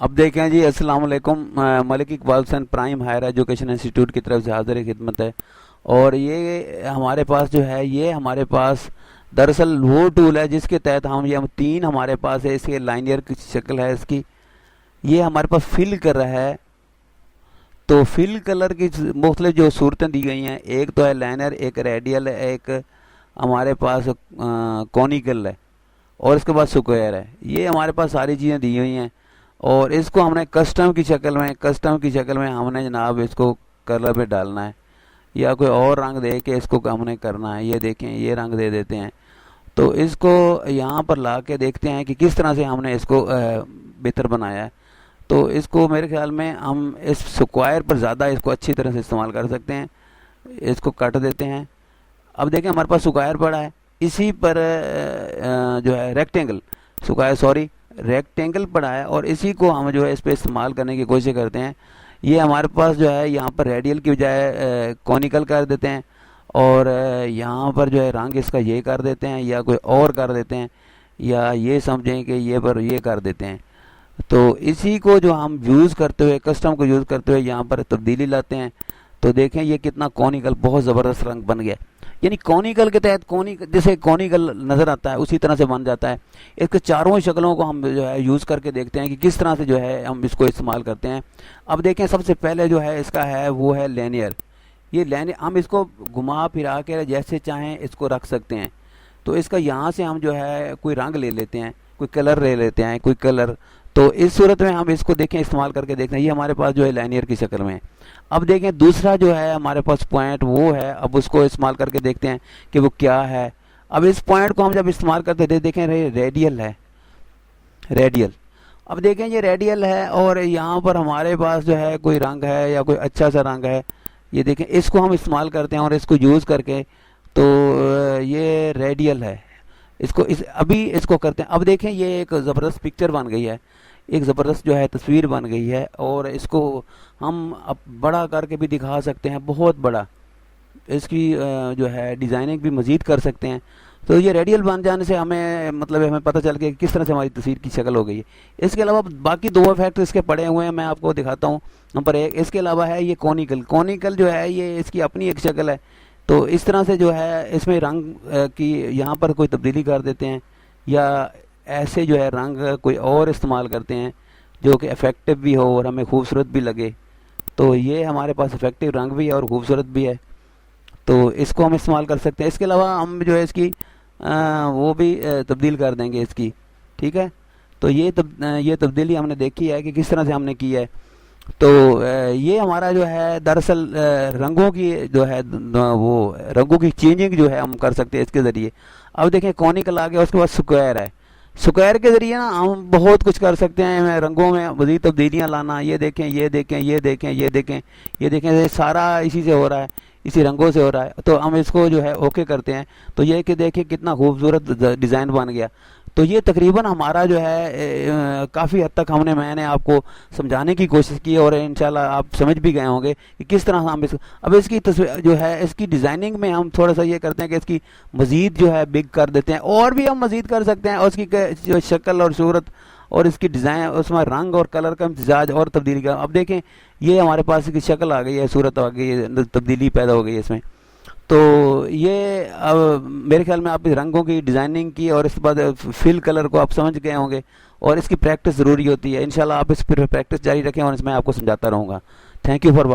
अब देखें जी, अस्सलाम वालेकुम। Malik Iqbal Hussain Prime Higher Education Institute की तरफ से हाजिर खिदमत है। और ये हमारे पास जो है, ये हमारे पास दरअसल वो टूल है जिसके तहत हम तीन हमारे पास है। इसके लाइनियर की शक्ल है इसकी। ये हमारे पास फिल कर रहा है। तो फिल कलर की मुख्तलिफ जो सूरतें दी गई हैं, एक तो है लाइनर, एक रेडियल है, एक हमारे पास कॉनिकल है, और इसके बाद स्क्वायर है। ये हमारे पास सारी चीज़ें दी हुई हैं। और इसको हमने कस्टम की शक्ल में हमने जनाब इसको कलर पे डालना है, या कोई और रंग दे के इसको हमने करना है। ये देखें, ये रंग दे देते हैं। तो इसको यहाँ पर ला के देखते हैं कि किस तरह से हमने इसको बेहतर बनाया है। तो इसको मेरे ख्याल में हम इस स्क्वायर पर ज़्यादा इसको अच्छी तरह से इस्तेमाल कर सकते हैं। इसको कट देते हैं। अब देखें, हमारे पास स्क्वायर पड़ा है, इसी पर जो है रेक्टेंगल पड़ा है, और इसी को हम जो है इस पर इस्तेमाल करने की कोशिश करते हैं। ये हमारे पास जो है यहाँ पर रेडियल की बजाय कॉनिकल कर देते हैं, और यहाँ पर जो है रंग इसका ये कर देते हैं, या कोई और कर देते हैं, या ये समझें कि ये पर ये कर देते हैं। तो इसी को जो हम यूज़ करते हुए, कस्टम को यूज़ करते हुए यहाँ पर तब्दीली लाते हैं। तो देखें, ये कितना कॉनिकल, बहुत ज़बरदस्त रंग बन गया। यानी कॉनिकल के तहत जैसे कॉनिकल नज़र आता है उसी तरह से बन जाता है। इसके चारों शक्लों को हम जो है यूज़ करके देखते हैं कि किस तरह से जो है हम इसको इस्तेमाल करते हैं। अब देखें, सबसे पहले जो है इसका है वो है लेनियर। ये लेनियर हम इसको घुमा फिरा के जैसे चाहें इसको रख सकते हैं। तो इसका यहाँ से हम जो है कोई रंग ले लेते हैं, कोई कलर ले लेते हैं, कोई कलर। तो इस सूरत में हम इसको देखें, इस्तेमाल करके देखते हैं। ये हमारे पास जो है लाइनियर की शक्ल में है। अब देखें, दूसरा जो है हमारे पास पॉइंट वो है। अब उसको इस्तेमाल करके देखते हैं कि वो क्या है। अब इस पॉइंट को हम जब इस्तेमाल करते थे, देखें रेडियल है, रेडियल। अब देखें, ये रेडियल है, और यहाँ पर हमारे पास जो है कोई रंग है या कोई अच्छा सा रंग है। ये देखें, इसको हम इस्तेमाल करते हैं और इसको यूज़ करके, तो ये रेडियल है। अभी इसको करते हैं। अब देखें, ये एक ज़बरदस्त पिक्चर बन गई है, एक ज़बरदस्त जो है तस्वीर बन गई है। और इसको हम अब बड़ा करके भी दिखा सकते हैं, बहुत बड़ा। इसकी जो है डिज़ाइनिंग भी मज़ीद कर सकते हैं। तो ये रेडियल बन जाने से हमें पता चल गया कि किस तरह से हमारी तस्वीर की शक्ल हो गई है। इसके अलावा बाकी दो इफेक्ट इसके पड़े हुए हैं, मैं आपको दिखाता हूँ। नंबर एक, इसके अलावा है ये कॉनिकल जो है, ये इसकी अपनी एक शक्ल है। तो इस तरह से जो है इसमें रंग की यहाँ पर कोई तब्दीली कर देते हैं, या ऐसे जो है रंग कोई और इस्तेमाल करते हैं जो कि इफ़ेक्टिव भी हो और हमें खूबसूरत भी लगे। तो ये हमारे पास इफ़ेक्टिव रंग भी है और खूबसूरत भी है। तो इसको हम इस्तेमाल कर सकते हैं। इसके अलावा हम जो है इसकी वो भी तब्दील कर देंगे इसकी, ठीक है। तो ये तब्दीली हमने देखी है कि किस तरह से हमने की है। तो ये हमारा जो है दरअसल रंगों की जो है वो रंगों की चेंजिंग जो है हम कर सकते हैं इसके ज़रिए। अब देखें, कॉनिकल आ गया, उसके बाद स्क्वायर है। स्क्वायर के ज़रिए ना हम बहुत कुछ कर सकते हैं, रंगों में मज़ीद तब्दीलियाँ लाना। ये देखें, ये देखें, ये देखें, ये देखें, ये देखें, ये सारा इसी से हो रहा है, इसी रंगों से हो रहा है। तो हम इसको जो है ओके करते हैं, तो ये कि देखें कितना खूबसूरत डिज़ाइन बन गया। तो ये तकरीबन हमारा जो है काफ़ी हद तक मैंने आपको समझाने की कोशिश की, और इंशाल्लाह आप समझ भी गए होंगे कि किस तरह हम अब इसकी तस्वीर जो है, इसकी डिज़ाइनिंग में हम थोड़ा सा ये करते हैं कि इसकी मज़ीद जो है बिग कर देते हैं, और भी हम मज़ीद कर सकते हैं। और इसकी जो शक्ल और सूरत और इसकी डिज़ाइन, उसमें रंग और कलर का इम्तिजाज और तब्दीली का। अब देखें, ये हमारे पास इसकी शक्ल आ गई है, सूरत आ गई है, तब्दीली पैदा हो गई है इसमें। तो ये अब मेरे ख्याल में आप इस रंगों की डिज़ाइनिंग की और इसके बाद फिल कलर को आप समझ गए होंगे, और इसकी प्रैक्टिस ज़रूरी होती है। इंशाल्लाह आप इस पर प्रैक्टिस जारी रखें, और इसमें आपको समझाता रहूँगा। Thank you for